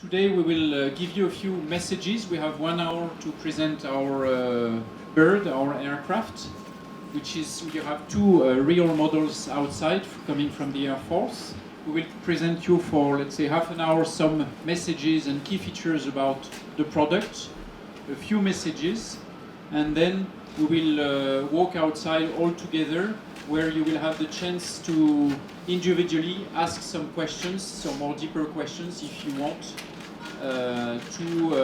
Today we will give you a few messages. We have 1 hour to present our bird, our aircraft, which is, you have two real models outside coming from the Air Force. We will present you for, let's say, half an hour some messages and key features about the product, a few messages, and then we will walk outside all together, where you will have the chance to individually ask some questions, some more deeper questions if you want, to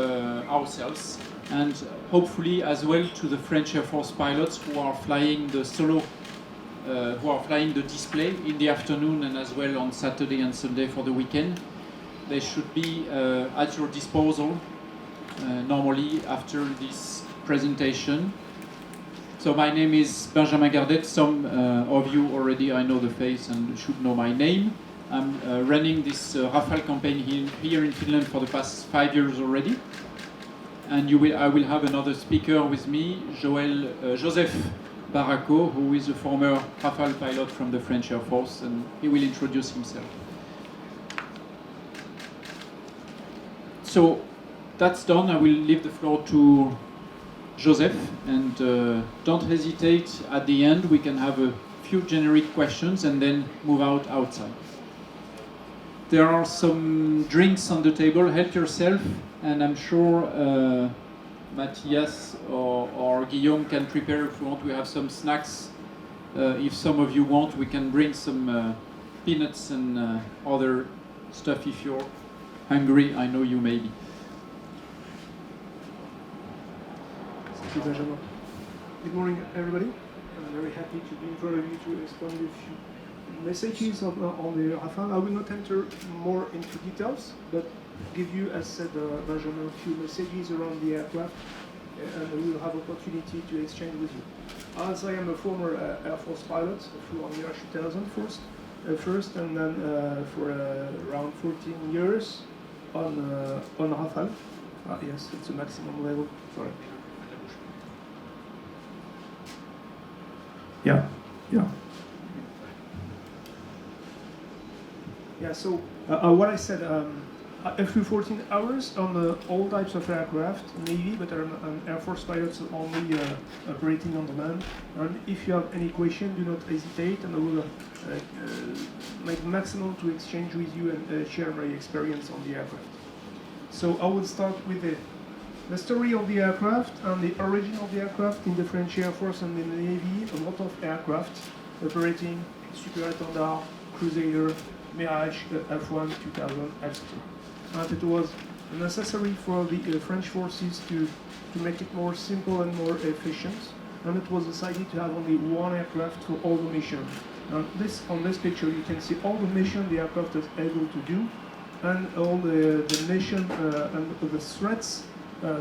ourselves, and hopefully as well to the French Air Force pilots who are flying the solo, who are flying the display in the afternoon and as well on Saturday and Sunday for the weekend. They should be at your disposal normally after this presentation. So my name is Benjamin Gardet. Some of you already, I know the face and should know my name. I'm running this Rafale campaign here in Finland for the past 5 years already. And I will have another speaker with me, Joseph Barraco, who is a former Rafale pilot from the French Air Force, and he will introduce himself. So that's done. I will leave the floor to Joseph, and don't hesitate at the end. We can have a few generic questions and then move outside. There are some drinks on the table. Help yourself, and I'm sure Matthias or Guillaume can prepare if you want. We have some snacks. If some of you want, we can bring some peanuts and other stuff if you're hungry. I know you may be. Good morning, everybody. I'm very happy to be in front of you to explain a few messages on the Rafale. I will not enter more into details, but give you, as said Benjamin, a few messages around the aircraft, and we will have opportunity to exchange with you. As I am a former Air Force pilot, I flew on the Air 2000 first, and then for around 14 years on Rafale. Yes, it's a maximum level. Sorry. Yeah, so what I said, I flew 14 hours on all types of aircraft, Navy, but I'm Air Force pilots only operating on the land. And if you have any question, do not hesitate, and I will make maximum to exchange with you and share my experience on the aircraft. So I will start with the story of the aircraft and the origin of the aircraft in the French Air Force and in the Navy. A lot of aircraft operating Super Étendard, Crusader, Mirage, F1, 2000, etc. And it was necessary for the French forces to make it more simple and more efficient. And it was decided to have only one aircraft for all the missions. And on this picture you can see all the missions the aircraft is able to do, and all the mission and the threats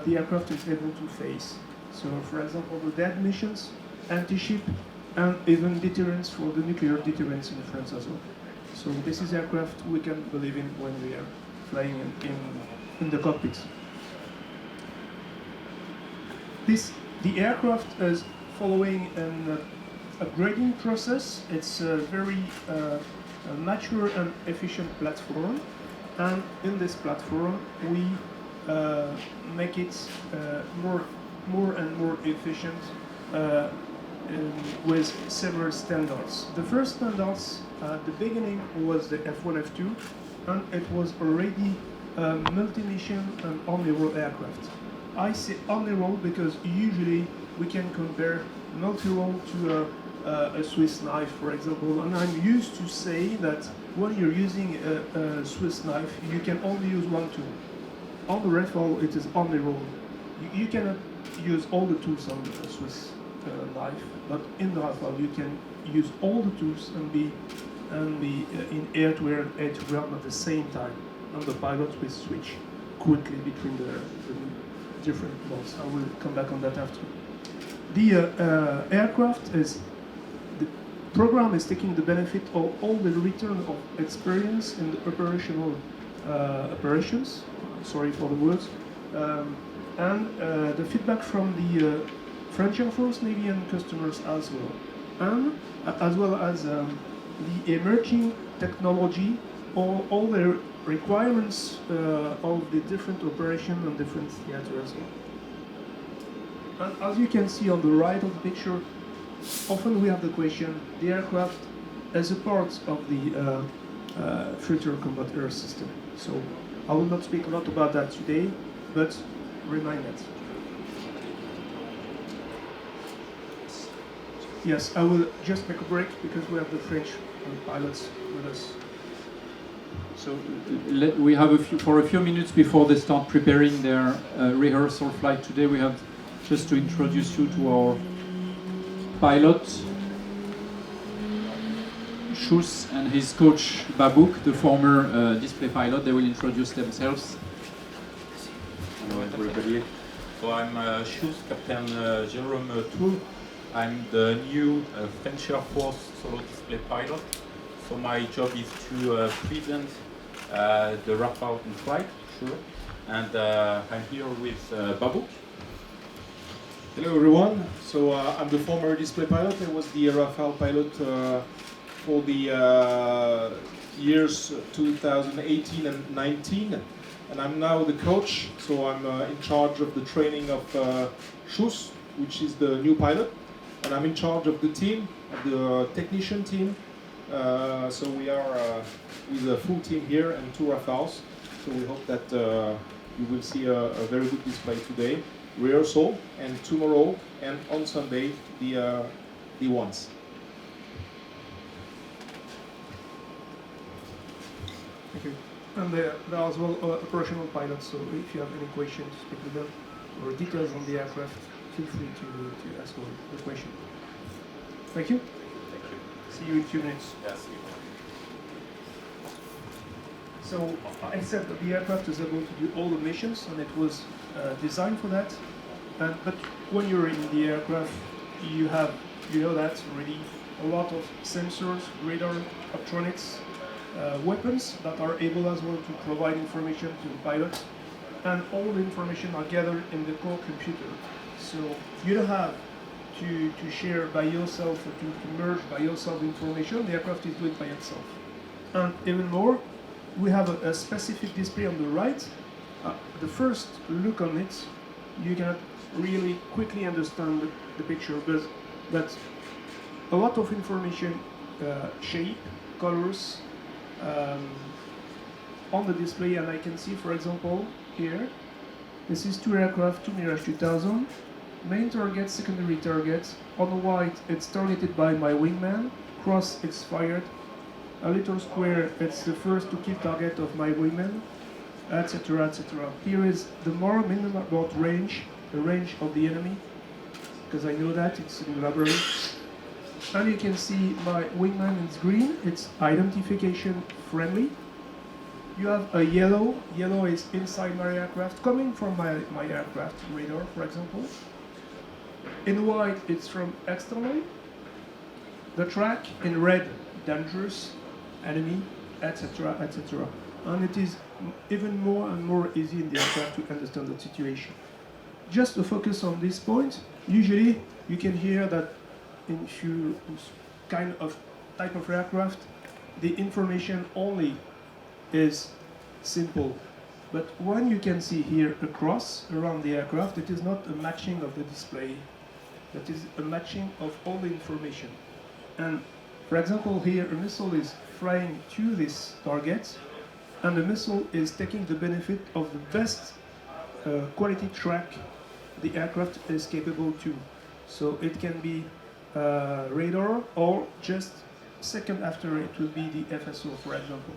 the aircraft is able to face. So, for example, the dead missions, anti-ship, and even deterrence for the nuclear deterrence in France as well. So this is aircraft we can believe in when we are flying in the cockpit. The aircraft is following an upgrading process. It's a very mature and efficient platform, and in this platform we make it more and more efficient with several standards. The first standards at the beginning was the F1, F2, and it was already multi-mission and Omnirole aircraft. I say Omnirole because usually we can compare multi-role to a Swiss knife, for example, and I'm used to say that when you're using a Swiss knife, you can only use one tool. On the Rafale, it is Omnirole. You cannot use all the tools on the Swiss knife, but in the Rafale you can use all the tools and be in air-to-air and air-to-ground at the same time, and the pilot will switch quickly between the different modes. I will come back on that after. The aircraft the program is taking the benefit of all the return of experience in the operations. Sorry for the words. And the feedback from the French Air Force, Navy, and customers as well. And as well as the emerging technology, all the requirements of the different operation and different theaters. And as you can see on the right of the picture, often we have the question, the aircraft as a part of the future combat air system. So I will not speak a lot about that today, but remind that. Yes, I will just make a break because we have the French pilots with us. So we have for a few minutes before they start preparing their rehearsal flight today, we have just to introduce you to our pilot, Shus, and his coach, Babouk, the former display pilot. They will introduce themselves. Hello everybody. So I'm Shus, Captain Jérôme Toul. I'm the new French Air Force solo display pilot. So my job is to present the Rafale in flight, sure. And I'm here with Babouk. Hello everyone. So I'm the former display pilot. I was the Rafale pilot for the years 2018 and 19. And I'm now the coach. So I'm in charge of the training of Shus, which is the new pilot. And I'm in charge of the team, of the technician team. So we are with a full team here and 2 Rafales. So we hope that you will see a very good display today, rehearsal, and tomorrow and on Sunday the ones. Thank you. And there are as well operational pilots, so if you have any questions, speak with them, or details on the aircraft, feel free to ask the question. Thank you. Thank you. See you in 2 minutes. Yes. So I said that the aircraft is able to do all the missions, and it was designed for that. But when you're in the aircraft, you know that already, a lot of sensors, radar, optronics, weapons that are able as well to provide information to the pilot, and all the information are gathered in the core computer. So you don't have to share by yourself or to merge by yourself information. The aircraft is doing it by itself. And even more, we have a specific display on the right. The first look on it, you cannot really quickly understand the picture, but a lot of information, shape, colors, on the display. And I can see, for example, here, this is 2 aircraft, 2 Mirage 2000, main target, secondary target. On the white, it's targeted by my wingman, cross, it's fired. A little square, it's the first to kill target of my wingman, etc., etc. Here is the more minimal about range, the range of the enemy, because I know that, it's in the library. And you can see my wingman is green, it's identification friendly. You have a yellow is inside my aircraft, coming from my aircraft radar, for example. In white, it's from externally. The track in red, dangerous, enemy, etc., etc. And it is even more and more easy in the aircraft to understand the situation. Just to focus on this point, usually you can hear that in few kind of type of aircraft, the information only is simple. But when you can see here a cross around the aircraft, it is not a matching of the display. That is a matching of all the information. And for example, here a missile is flying to this target, and the missile is taking the benefit of the best quality track the aircraft is capable to. So it can be radar, or just second after it will be the FSO, for example.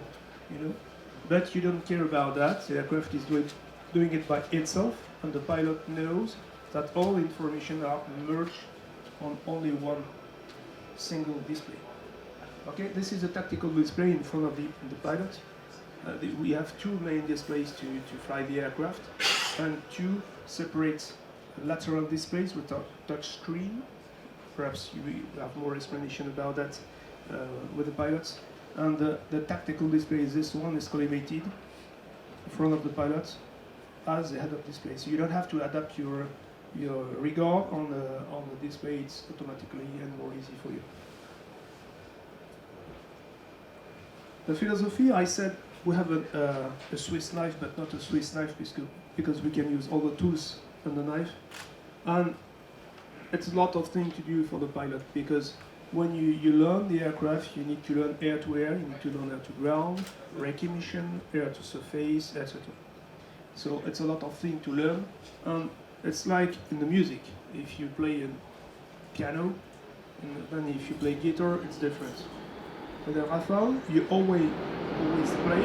But you don't care about that. The aircraft is doing it by itself, and the pilot knows that all information are merged on only one single display. Okay, this is a tactical display in front of the pilot. We have 2 main displays to fly the aircraft, and 2 separate lateral displays with a touch screen. Perhaps you will have more explanation about that with the pilots. And the tactical display is this one, is collimated in front of the pilot as the head-up display. So you don't have to adapt your regard on the display. It's automatically and more easy for you. The philosophy, I said we have a Swiss knife, but not a Swiss knife because we can use all the tools on the knife. And it's a lot of things to do for the pilot, because when you learn the aircraft, you need to learn air-to-air, you need to learn air-to-ground, recognition, air-to-surface, etc. So it's a lot of things to learn, and it's like in the music. If you play a piano, and then if you play guitar, it's different. With the Rafale, you always play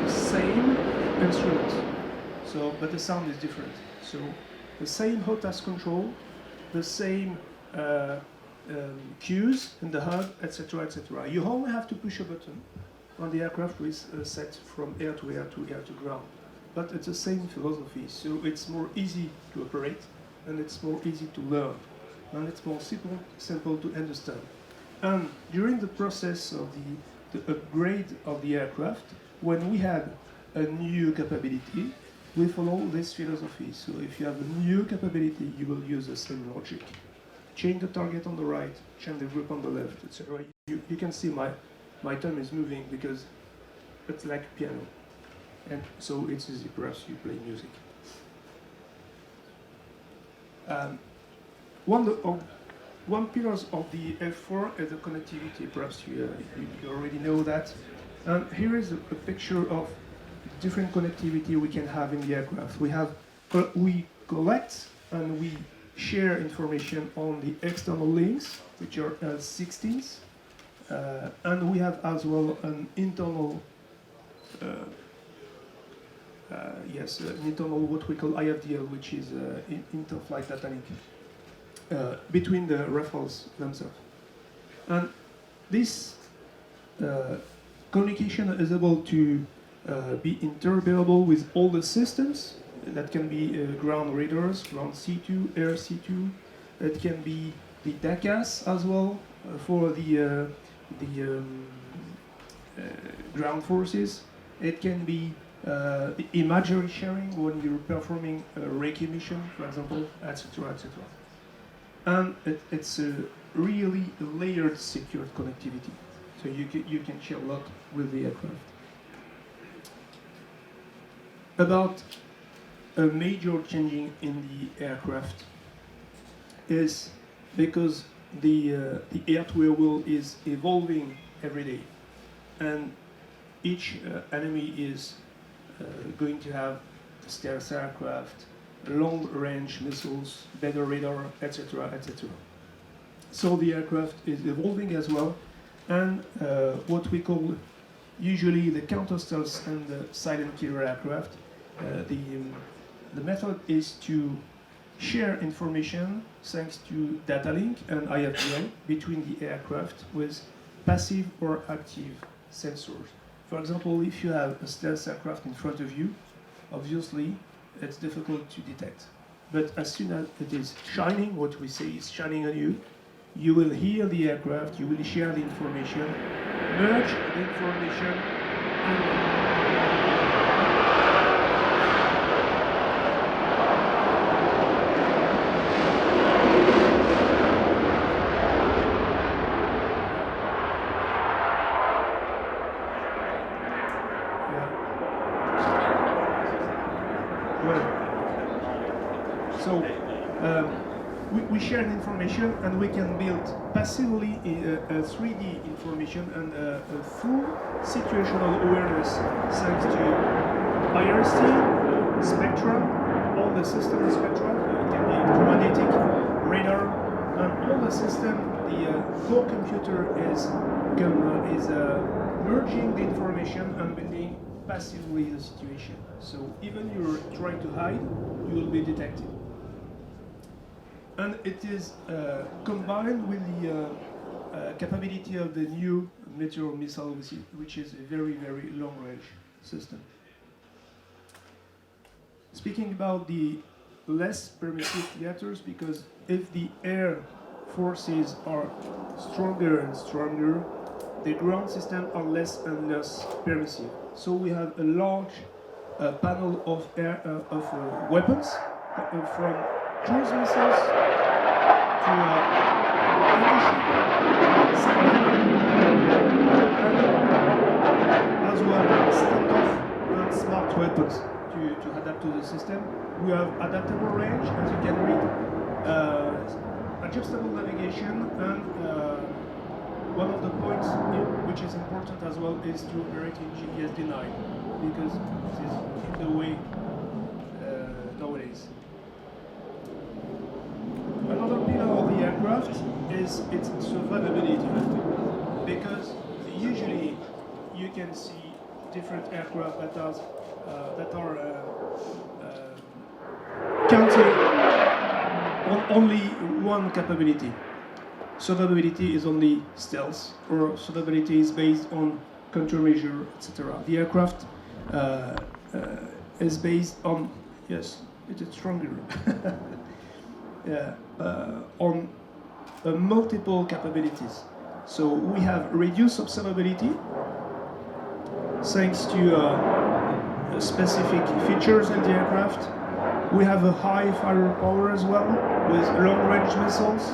the same instrument, so but the sound is different. So the same HOTAS control, the same cues in the hub, etc., etc. You only have to push a button on the aircraft is set from air to air to air to ground. But it's the same philosophy, so it's more easy to operate, and it's more easy to learn, and it's more simple to understand. And during the process of the upgrade of the aircraft, when we had a new capability, we follow this philosophy. So if you have a new capability, you will use the same logic. Change the target on the right, change the grip on the left, etc. You can see my thumb is moving because it's like piano. And so it's easy, perhaps you play music. One pillar of the F4 is the connectivity. Perhaps you already know that. And here is a picture of different connectivity we can have in the aircraft. We collect and we share information on the external links, which are L16s, and we have as well an internal, internal what we call IFDL, which is inter-flight data link between the Rafales themselves. And this communication is able to be interoperable with all the systems. That can be ground radars, ground C2, air C2. It can be the DACAS as well for the ground forces. It can be the imagery sharing when you're performing a recce mission, for example, etc., etc. And it's a really layered secured connectivity. So you can share a lot with the aircraft. About a major changing in the aircraft is because the air-to-air world is evolving every day, and each enemy is going to have stealth aircraft, long-range missiles, better radar, etc., etc. So the aircraft is evolving as well, and what we call usually the counter-stealth and the silent killer aircraft, the method is to share information thanks to data link and IFDL between the aircraft with passive or active sensors. For example, if you have a stealth aircraft in front of you, obviously it's difficult to detect. But as soon as it is shining, what we say is shining on you, you will hear the aircraft, you will share the information, merge the information, and we share the information, and we can build passively 3D information and a full situational awareness thanks to IRC, spectrum, all the system spectrum, it can be electromagnetic, radar, and all the system, the core computer is merging the information and building passively the situation. So even you're trying to hide, you will be detected. And it is combined with the capability of the new meteor missile, which is a very, very long-range system. Speaking about the less permissive theaters, because if the air forces are stronger and stronger, the ground systems are less and less permissive. So we have a large panel of weapons from cruise missiles to as well standoff weapons to adapt to the system. We have adaptable range, as you can read, adjustable navigation, and one of the points which is important as well is to operate in GPS denied, because this is the way nowadays. Another pillar of the aircraft is its survivability, because usually you can see different aircraft that are counting on only one capability. Survivability is only stealth, or survivability is based on countermeasure, etc. The aircraft is based on, yes, it is stronger, on multiple capabilities. So we have reduced observability thanks to specific features in the aircraft. We have a high firepower as well, with long-range missiles.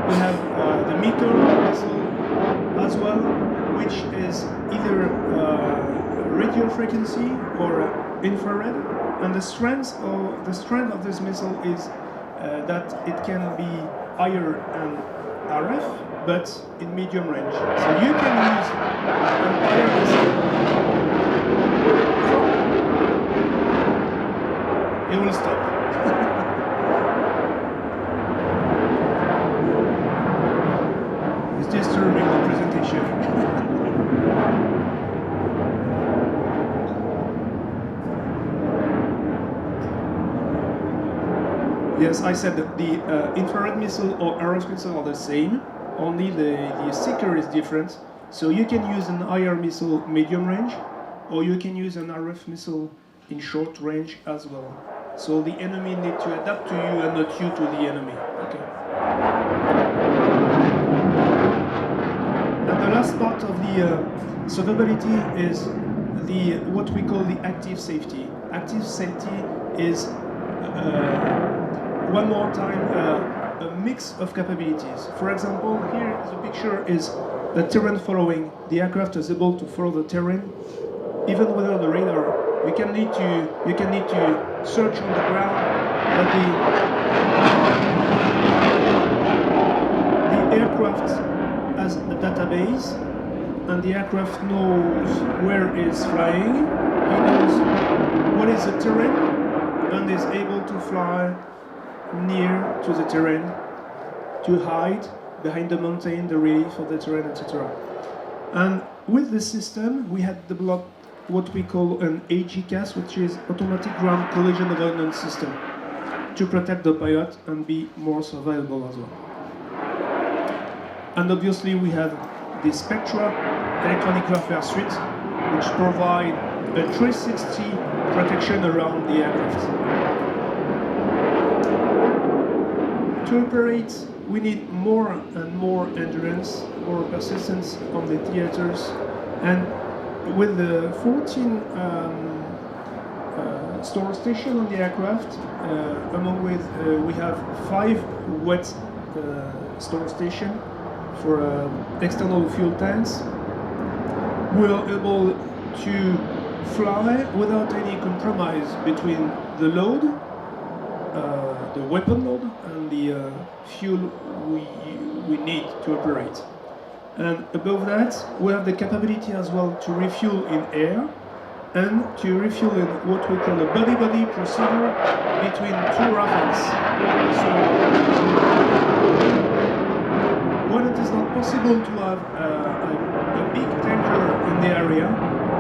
We have the meter missile as well, which is either radio frequency or infrared. And the strength of this missile is that it can be higher than RF, but in medium range. So you can use an higher missile. It will stop. It's disturbing the presentation. Yes, I said that the infrared missile or RF missile are the same, only the sticker is different. So you can use an IR missile medium range, or you can use an RF missile in short range as well. So the enemy need to adapt to you and not you to the enemy. Okay. And the last part of the survivability is what we call the active safety. Active safety is one more time a mix of capabilities. For example, here the picture is the terrain following. The aircraft is able to follow the terrain even without the radar. You can need to search on the ground, but the aircraft has a database, and the aircraft knows where it's flying. He knows what is the terrain, and is able to fly near to the terrain, to hide behind the mountain, the relief of the terrain, etc. And with this system, we had developed what we call an AGCAS, which is Automatic Ground Collision Avoidance System, to protect the pilot and be more survivable as well. And obviously we have the Spectra electronic warfare suite, which provide a 360 protection around the aircraft. To operate, we need more and more endurance, more persistence on the theaters, and with the 14 store stations on the aircraft, among with we have 5 wet store stations for external fuel tanks. We are able to fly without any compromise between the load, the weapon load, and the fuel we need to operate. And above that, we have the capability as well to refuel in air and to refuel in what we call a body-body procedure between 2 Rafales. So, when it is not possible to have a big tanker in the area,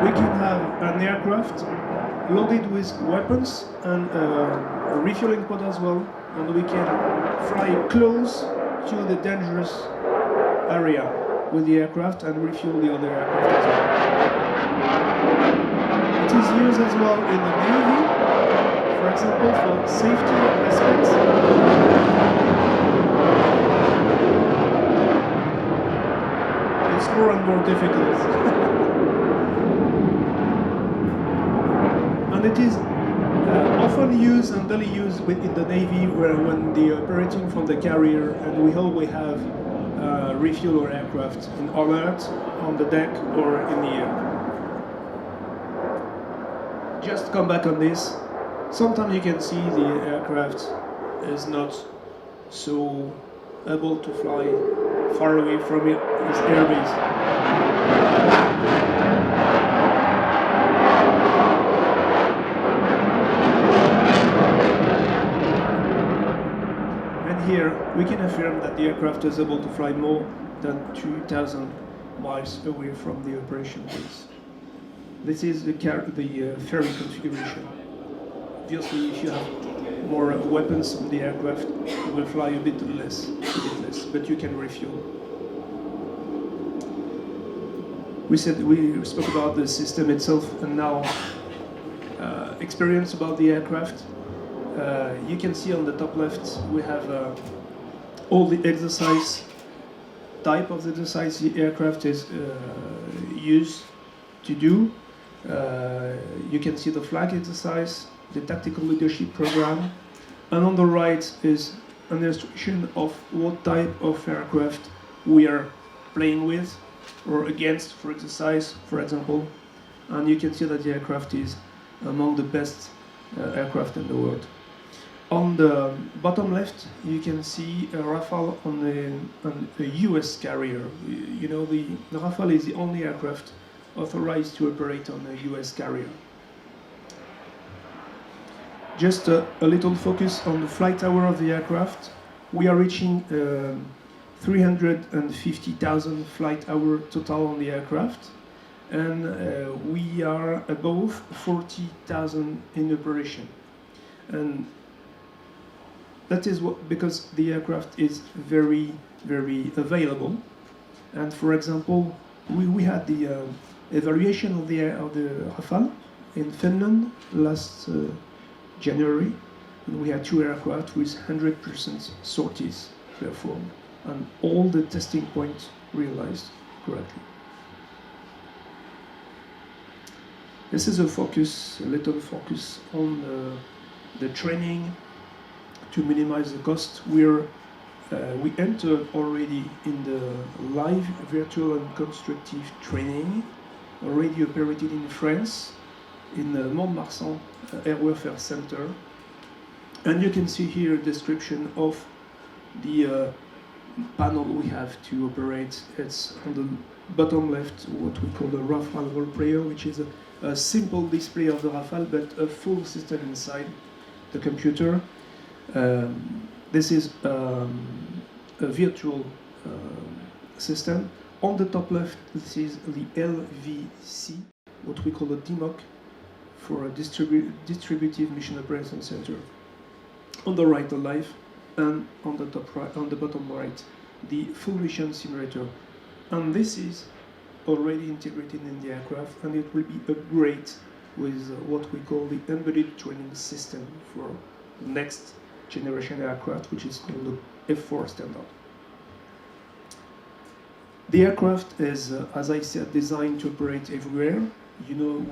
we can have an aircraft loaded with weapons and a refueling pod as well, and we can fly close to the dangerous area with the aircraft and refuel the other aircraft as well. It is used as well in the Navy, for example, for safety aspects. It's more and more difficult. And it is often used and daily used in the Navy when they are operating from the carrier, and we always have refuel our aircraft in alert, on the deck, or in the air. just come back on this. Sometimes you can see the aircraft is not so able to fly far away from its airbase. And here we can affirm that the aircraft is able to fly more than 2,000 miles away from the operation base. This is the ferry configuration. Obviously, if you have more weapons on the aircraft, you will fly a bit less, but you can refuel. We spoke about the system itself, and now experience about the aircraft. You can see on the top left we have all the exercise type of the exercise the aircraft is used to do. You can see the flag exercise, the tactical leadership program, and on the right is an illustration of what type of aircraft we are playing with or against for exercise, for example. And you can see that the aircraft is among the best aircraft in the world. On the bottom left, you can see a Rafale on a US carrier. You know, the Rafale is the only aircraft authorized to operate on a US carrier. Just a little focus on the flight hour of the aircraft. We are reaching 350,000 flight hour total on the aircraft, and we are above 40,000 in operation. And that is because the aircraft is very, very available. And for example, we had the evaluation of the Rafale in Finland last January, and we had 2 aircraft with 100% sorties performed, and all the testing points realized correctly. This is a little focus on the training to minimize the cost. We entered already in the live virtual and constructive training, already operated in France, in the Mont-de-Marsan Air Warfare Center. And you can see here a description of the panel we have to operate. It's on the bottom left, what we call the Rafale role player, which is a simple display of the Rafale, but a full system inside the computer. This is a virtual system. On the top left, this is the LVC, what we call a DMOC, for a distributive mission operations center. On the right, the live, and on the top right, on the bottom right, the full mission simulator. And this is already integrated in the aircraft, and it will be upgraded with what we call the embedded training system for next generation aircraft, which is called the F4 standard. The aircraft is, as I said, designed to operate everywhere. You know,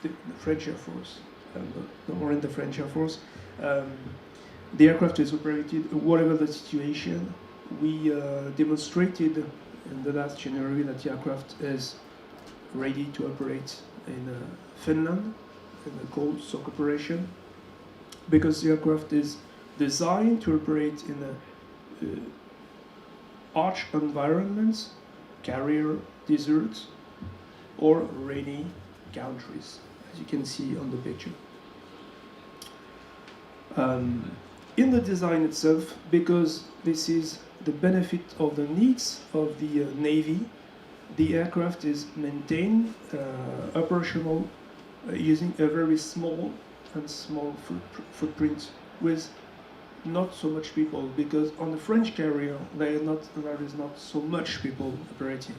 the French Air Force, or in the French Air Force, the aircraft is operated whatever the situation. We demonstrated in the last January that the aircraft is ready to operate in Finland, in a cold soak operation, because the aircraft is designed to operate in harsh environments, carrier, deserts, or rainy countries, as you can see on the picture. In the design itself, because this is the benefit of the needs of the Navy, the aircraft is maintained operational using a very small footprint with not so much people, because on the French carrier there is not so much people operating.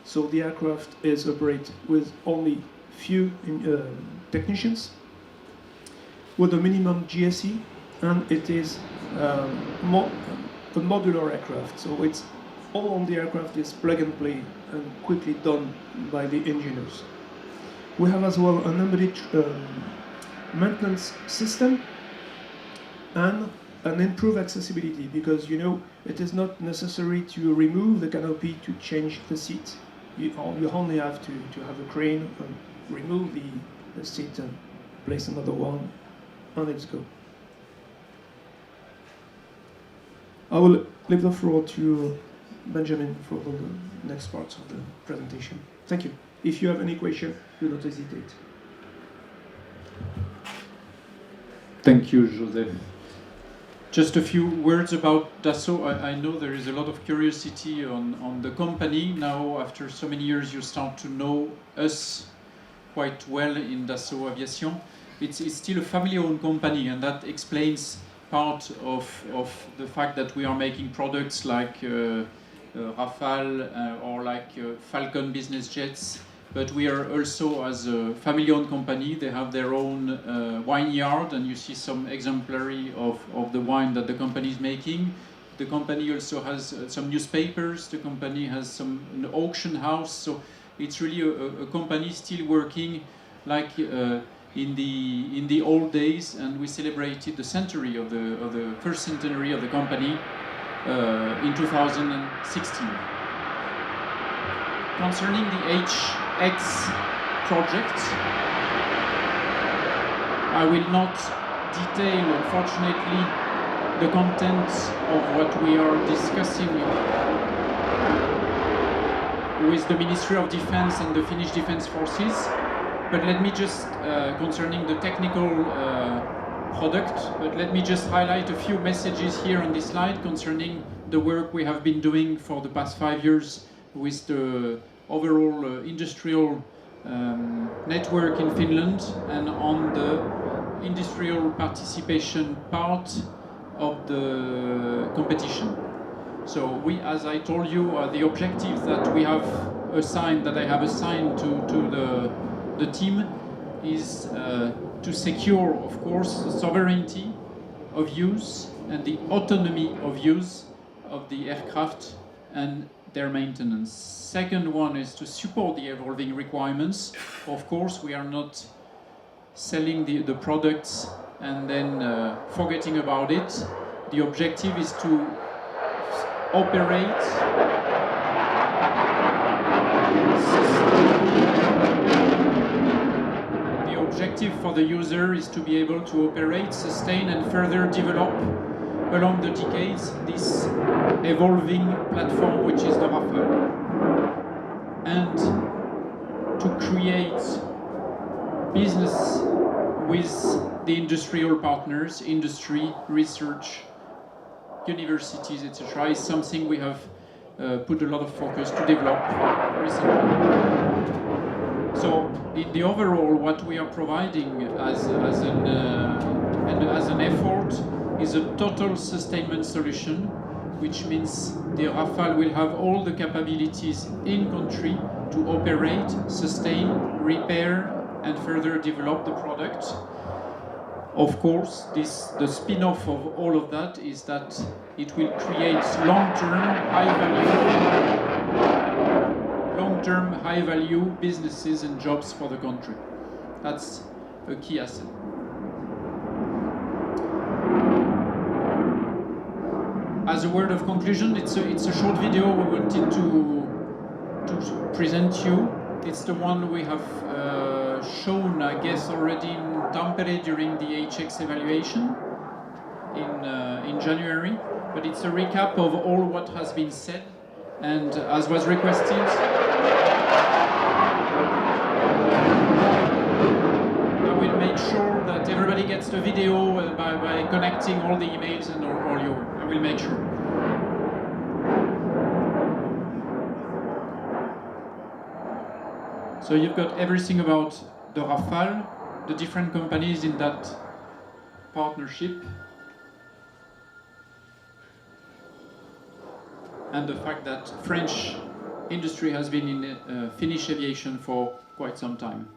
So the aircraft is operated with only few technicians, with a minimum GSE, and it is a modular aircraft. So it's all on the aircraft is plug and play and quickly done by the engineers. We have as well an embedded maintenance system and an improved accessibility, because you know it is not necessary to remove the canopy to change the seat. You only have to have a crane and remove let's sit and place another one, and let's go. I will leave the floor to Benjamin for the next parts of the presentation. Thank you. If you have any question, do not hesitate. Thank you, Joseph. Just a few words about Dassault. I know there is a lot of curiosity on the company. Now, after so many years, you start to know us quite well in Dassault Aviation. It's still a family-owned company, and that explains part of the fact that we are making products like Rafale or like Falcon business jets. But we are also, as a family-owned company, they have their own wine yard, and you see some exemplary of the wine that the company is making. The company also has some newspapers. The company has an auction house. So it's really a company still working like in the old days. And we celebrated the centenary of the first centenary of the company in 2016. Concerning the hx project, I will not detail, unfortunately, the content of what we are discussing with the Ministry of Defense and the Finnish Defense Forces. But let me just, concerning the technical product, but let me just highlight a few messages here on this slide concerning the work we have been doing for the past 5 years with the overall industrial network in Finland and on the industrial participation part of the competition. So we, as I told you, the objectives that we have assigned, that I have assigned to the team is to secure, of course, the sovereignty of use and the autonomy of use of the aircraft and their maintenance. Second one is to support the evolving requirements. Of course, we are not selling the products and then forgetting about it. The objective is to operate, the objective for the user is to be able to operate, sustain and further develop along the decades this evolving platform which is the Rafale, and to create business with the industrial partners, industry, research, universities, etc. is something we have put a lot of focus to develop recently. So in the overall, what we are providing as an effort is a total sustainment solution, which means the Rafale will have all the capabilities in country to operate, sustain, repair, and further develop the product. Of course, the spin-off of all of that is that it will create long-term, high-value businesses and jobs for the country. That's a key asset. As a word of conclusion, it's a short video we wanted to present you. It's the one we have shown, I guess, already in Tampere during the HX evaluation in January. But it's a recap of all what has been said, and as was requested, I will make sure that everybody gets the video by connecting all the emails and all your. I will make sure. So you've got everything about the Rafale, the different companies in that partnership, and the fact that French industry has been in Finnish aviation for quite some time.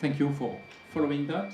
thank you for following that.